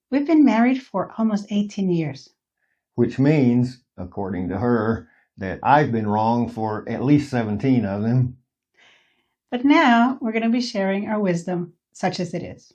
We've been married for almost 18 years. Which means, according to her, that I've been wrong for at least 17 of them. But now we're going to be sharing our wisdom, such as it is.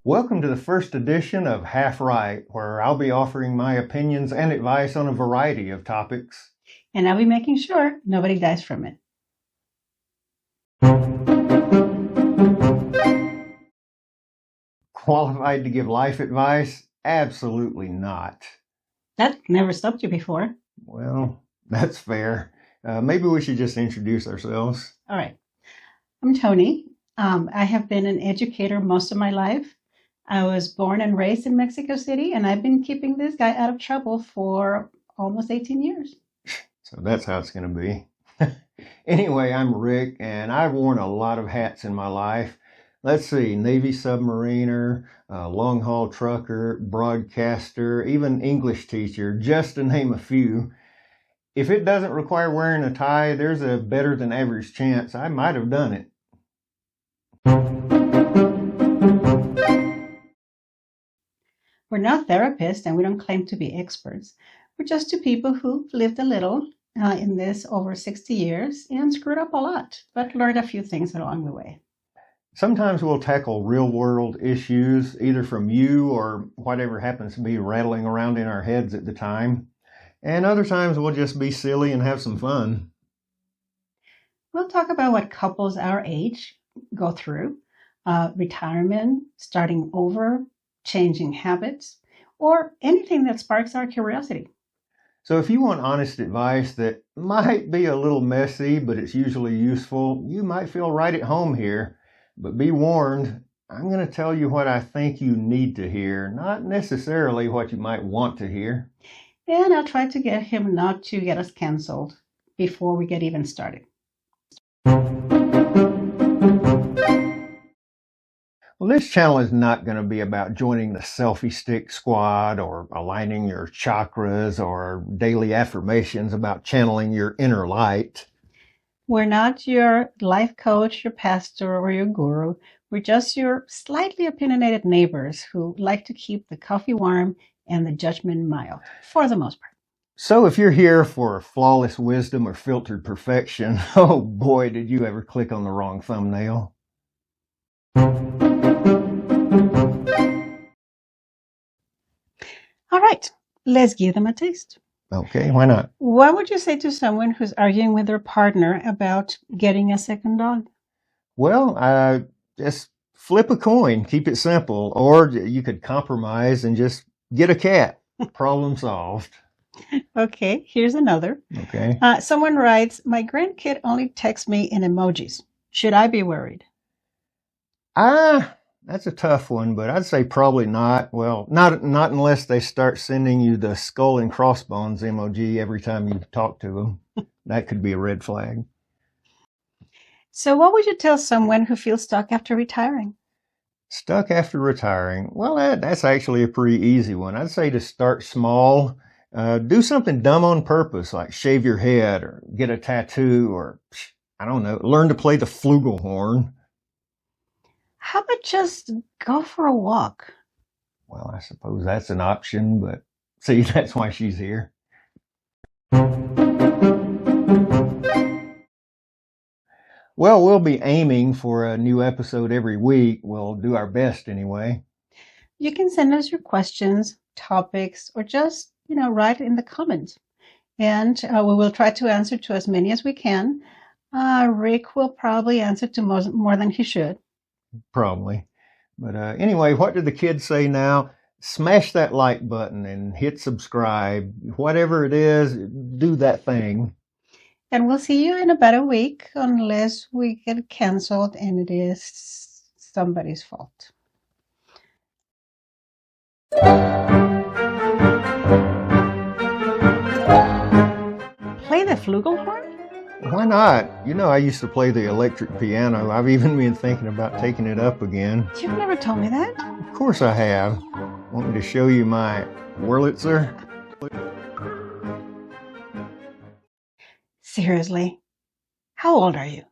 Welcome to the first edition of Half Right, where I'll be offering my opinions and advice on a variety of topics. And I'll be making sure nobody dies from it. Qualified to give life advice? Absolutely not. That never stopped you before. Well, that's fair. Maybe we should just introduce ourselves. All right. I'm Tonie. I have been an educator most of my life. I was born and raised in Mexico City, and I've been keeping this guy out of trouble for almost 18 years. So that's how it's going to be. Anyway, I'm Rick, and I've worn a lot of hats in my life. Let's see, Navy submariner, long-haul trucker, broadcaster, even English teacher, just to name a few. If it doesn't require wearing a tie, there's a better than average chance I might have done it. We're not therapists, and we don't claim to be experts. We're just two people who've lived a little in this over 60 years and screwed up a lot, but learned a few things along the way. Sometimes we'll tackle real-world issues, either from you or whatever happens to be rattling around in our heads at the time. And other times we'll just be silly and have some fun. We'll talk about what couples our age go through, retirement, starting over, changing habits, or anything that sparks our curiosity. So if you want honest advice that might be a little messy, but it's usually useful, you might feel right at home here. But be warned, I'm going to tell you what I think you need to hear, not necessarily what you might want to hear. And I'll try to get him not to get us canceled before we get even started. Well, this channel is not going to be about joining the selfie stick squad or aligning your chakras or daily affirmations about channeling your inner light. We're not your life coach, your pastor, or your guru. We're just your slightly opinionated neighbors who like to keep the coffee warm and the judgment mild, for the most part. So if you're here for flawless wisdom or filtered perfection, oh boy, did you ever click on the wrong thumbnail. All right, let's give them a taste. Okay, why not? What would you say to someone who's arguing with their partner about getting a second dog? Well, just flip a coin, keep it simple, or you could compromise and just get a cat. Problem solved. Okay, here's another. Okay. Someone writes, my grandkid only texts me in emojis. Should I be worried? That's a tough one, but I'd say probably not. Well, not unless they start sending you the skull and crossbones emoji every time you talk to them. That could be a red flag. So what would you tell someone who feels stuck after retiring? Stuck after retiring? Well, that's actually a pretty easy one. I'd say to start small. Do something dumb on purpose, like shave your head or get a tattoo or, I don't know, learn to play the flugelhorn. How about just go for a walk? Well, I suppose that's an option, but see, that's why she's here. Well, we'll be aiming for a new episode every week. We'll do our best anyway. You can send us your questions, topics, or just, write in the comments. And we will try to answer to as many as we can. Rick will probably answer to more than he should. Probably. But anyway, what do the kids say now? Smash that like button and hit subscribe. Whatever it is, do that thing. And we'll see you in about a week unless we get canceled and it is somebody's fault. Play the flugelhorn? Why not? You know, I used to play the electric piano. I've even been thinking about taking it up again. You've never told me that. Of course I have. Want me to show you my Wurlitzer? Seriously, how old are you?